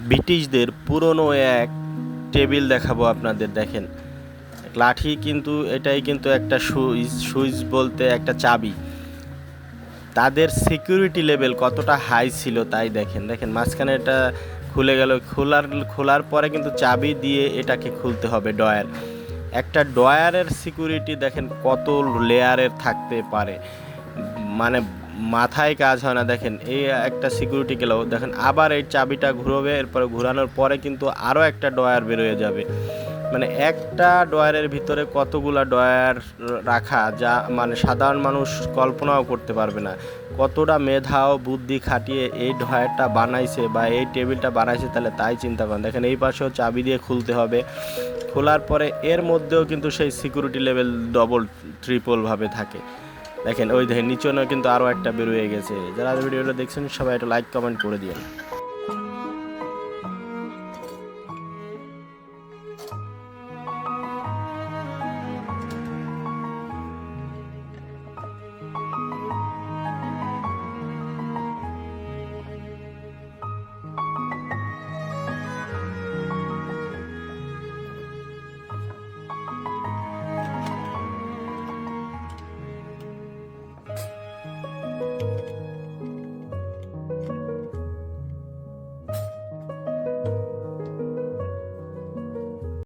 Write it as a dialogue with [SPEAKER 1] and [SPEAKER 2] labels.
[SPEAKER 1] ব্রিটিশদের পুরনো এক টেবিল দেখাবো আপনাদের। দেখেন, লাঠি কিন্তু এটাই কিন্তু একটা সুইচ বলতে একটা চাবি। তাদের সিকিউরিটি লেভেল কতটা হাই ছিল তাই দেখেন। দেখেন মাঝখানে এটা খুলে গেল, খোলার পরে কিন্তু চাবি দিয়ে এটাকে খুলতে হবে ডয়ার। একটা ডয়ারের সিকিউরিটি দেখেন কত লেয়ারের থাকতে পারে, মানে মাথায় কাজ হয় না। দেখেন এই একটা সিকিউরিটি গেল, দেখেন আবার এই চাবিটা ঘুরবে, এরপরে ঘোরানোর পরে কিন্তু আরও একটা ডয়ার বেরোয় যাবে। মানে একটা ডয়ারের ভিতরে কতগুলা ডয়ার রাখা, যা মানে সাধারণ মানুষ কল্পনাও করতে পারবে না। কতটা মেধা ও বুদ্ধি খাটিয়ে এই ডয়ারটা বানাইছে বা এই টেবিলটা বানাইছে, তাহলে তাই চিন্তা করেন। দেখেন এই পাশেও চাবি দিয়ে খুলতে হবে, খোলার পরে এর মধ্যেও কিন্তু সেই সিকিউরিটি লেভেল ডবল ট্রিপলভাবে থাকে। দেখেন ওই দেখেন নিচনে কিন্তু আরও একটা বেরোয় গেছে। যারা ভিডিওটা দেখছেন সবাই একটা লাইক কমেন্ট করে দিন।